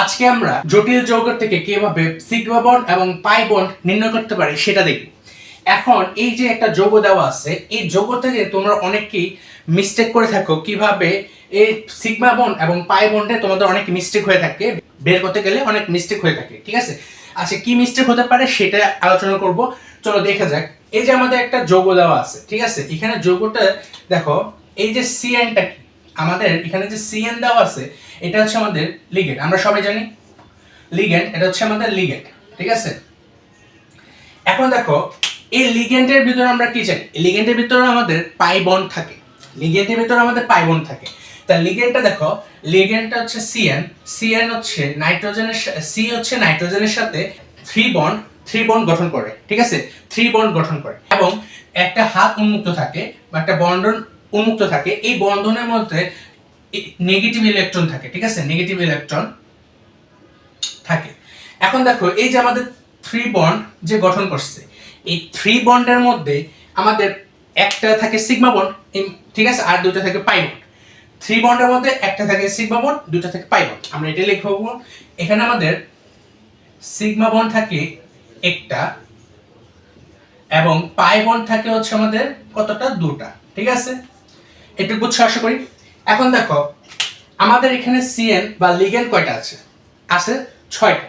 আজকে আমরা জটিল যৌগ থেকে কিভাবে সিগমা বন্ড এবং পাই বন্ড নির্ণয় করতে পারি সেটা দেখব। এখন এই যে একটা যৌগ দেওয়া আছে, এই যৌগ থেকে তোমরা অনেকেই মিস্টেক করে থাকো কিভাবে এই সিগমা বন্ড এবং পাই বন্ডে তোমাদের অনেক মিস্টেক হয়ে থাকে, বের করতে গেলে অনেক মিস্টেক হয়ে থাকে, ঠিক আছে? আচ্ছা, কি মিস্টেক হতে পারে সেটা আলোচনা করব। চলো দেখা যাক। এই যে আমাদের একটা যৌগ দেওয়া আছে, ঠিক আছে? এখানে যৌগটা দেখো, এই যে সিএনটা কি, আমাদের এখানে যে সিএন দেওয়া আছে এটা হচ্ছে আমাদের লিগেন্ড। আমরা সবাই জানি লিগেন্ড, এটা হচ্ছে আমাদের লিগেন্ড, ঠিক আছে? এখন দেখো, এই লিগেন্ডের ভিতরে আমরা কি জানি? লিগেন্ডের ভিতরে আমাদের পাই বন্ড থাকে, লিগেন্ডের ভিতরে আমাদের পাই বন্ড থাকে। তা লিগেন্ডটা দেখো, লিগেন্ডটা হচ্ছে সিএন, সিএন হচ্ছে নাইট্রোজেনের, সি হচ্ছে নাইট্রোজেনের সাথে থ্রি বন্ড গঠন করে, ঠিক আছে? থ্রি বন্ড গঠন করে এবং একটা হাত উন্মুক্ত থাকে বা একটা বন্ধন উন্মুক্ত থাকে। এই বন্ধনের মধ্যে নেগেটিভ ইলেকট্রন থাকে, ঠিক আছে? নেগেটিভ ইলেকট্রন থাকে। এখন দেখো, এই যে আমাদের থ্রি বন্ড যে গঠন করছে, এই থ্রি বন্ডের মধ্যে আমাদের একটা থাকে সিগমা বন্ড, ঠিক আছে, আর দুটো থাকে পাই বন্ড। থ্রি বন্ডের মধ্যে একটা থাকে সিগমা বন্ড, দুটো থাকে পাই বন্ড। আমরা এটা লিখবো। এখানে আমাদের সিগমা বন্ড থাকে একটা এবং পাই বন্ড থাকে হচ্ছে আমাদের কতটা? দুটা, ঠিক আছে? একটু বুঝছো আশা করি। এখন দেখো, আমাদের এখানে সিএন বা লিগেন্ড কয়টা আছে? আছে 6টা।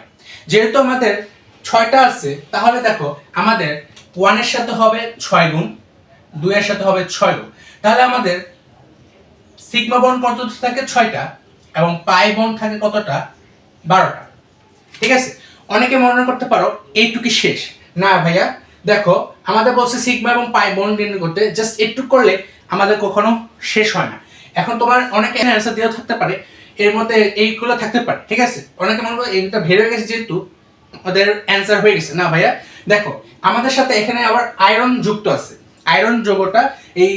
যেহেতু আমাদের 6টা আছে, তাহলে দেখো আমাদের 1 এর সাথে হবে 6 গুণ, 2 এর সাথে হবে 6 গুণ। তাহলে আমাদের সিগমা বন্ড কত থাকে? 6টা এবং পাই বন্ড থাকে কতটা? 12টা, ঠিক আছে? অনেকে মনে করতে পারো এইটুকু শেষ। না ভাইয়া, দেখো আমাদের বলছে সিগমা এবং পাই বন্ড নির্ণয় করতে, জাস্ট একটু করলে আমাদের কখনো শেষ হয় না। এখন তোমার অনেকে অ্যান্সার দেওয়া থাকতে পারে, এর মধ্যে এইগুলো থাকতে পারে, ঠিক আছে? অনেকে মনে করো এইটা বের হয়ে গেছে যেহেতু ওদের অ্যান্সার হয়ে গেছে। না ভাইয়া, দেখো আমাদের সাথে এখানে আবার আয়রন যুক্ত আছে, আয়রন যৌগটা এই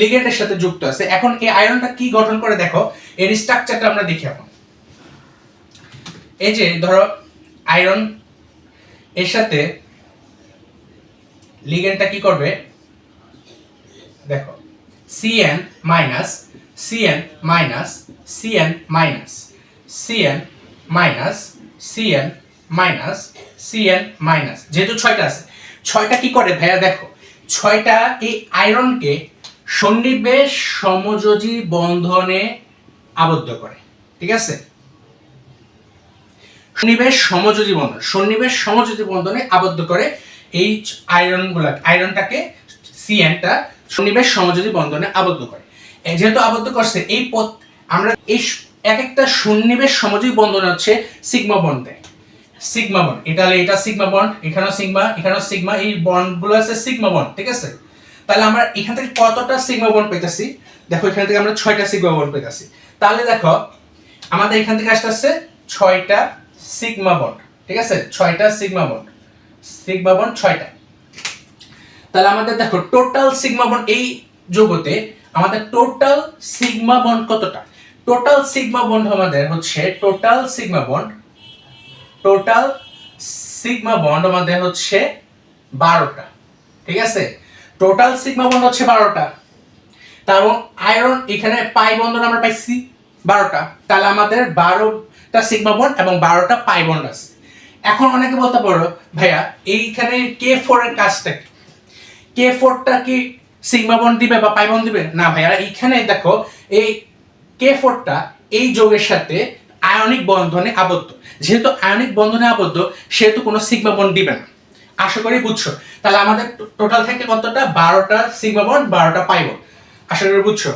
লিগেন্ডের সাথে যুক্ত আছে। এখন এই আয়রনটা কি গঠন করে দেখো, এর স্ট্রাকচারটা আমরা দেখি। এখন এই যে ধরো আয়রন এর সাথে লিগেন্ডটা কি করবে দেখো, Cn minus Cn minus Cn minus Cn minus Cn minus Cn minus, যেহেতু 6টা আছে, 6টা কি করে ভাইয়া? দেখো 6টা এই আয়রনকে সন্নিবেশ সমযোজী বন্ধনে আবদ্ধ করে, ঠিক আছে? সন্নিবেশ সমযোজী বন্ধনে আবদ্ধ করে এই আয়রনটাকে, সিএনটা সন্নিবেশ সমযোজী বন্ধনে আবদ্ধ করে। যেহেতু আবদ্ধ করছে, এই পথ আমরা এই এক একটা সন্নিবেশ সমযোজী বন্ধনে হচ্ছে সিগমা বন্ড দেয়। সিগমা বন্ড, এটা সিগমা বন্ড, এখানেও সিগমা, এই বন্ডগুলো আছে সিগমা বন্ড, ঠিক আছে? তাহলে আমরা এখান থেকে কতটা সিগমা বন্ড পেতেছি? দেখো এখান থেকে আমরা 6টা সিগমা বন্ড পেতেছি। তাহলে দেখো আমাদের এখান থেকে আসছে 6টা সিগমা বন্ড, ঠিক আছে? 6টা সিগমা বন্ড 6টা। তাহলে আমাদের দেখো টোটাল সিগমা বন্ড এই যৌগতে আমাদের টোটাল সিগমা বন্ড কতটা? টোটাল সিগমা বন্ড আমাদের হচ্ছে টোটাল সিগমা বন্ড আমাদের হচ্ছে 12টা, ঠিক আছে? টোটাল সিগমা বন্ড হচ্ছে 12টা। তারপর আয়রন এখানে পাই বন্ধন আমরা পাইছি 12টা, তাহলে আমাদের 12টা সিগমা বন্ড এবং 12টা পাই বন্ড আছে। এখন অনেকে বলতে পারো ভাইয়া এইখানে K4 এর কাজটা কি? K4টা কি সিগমা বন্ড দিবে বা পাই বন্ড দিবে? না ভাইয়া, এইখানে দেখো এই K4টা এই যৌগের সাথে আয়নিক বন্ধনে আবদ্ধ। যেহেতু আয়নিক বন্ধনে আবদ্ধ, সেহেতু কোনো সিগমা বন্ড দিবে না। আশা করি বুঝছো। তাহলে আমাদের টোটাল থেকে কতটা? 12টা সিগমা বন্ড, 12টা পাই বন্ড। আশা করি বুঝছো।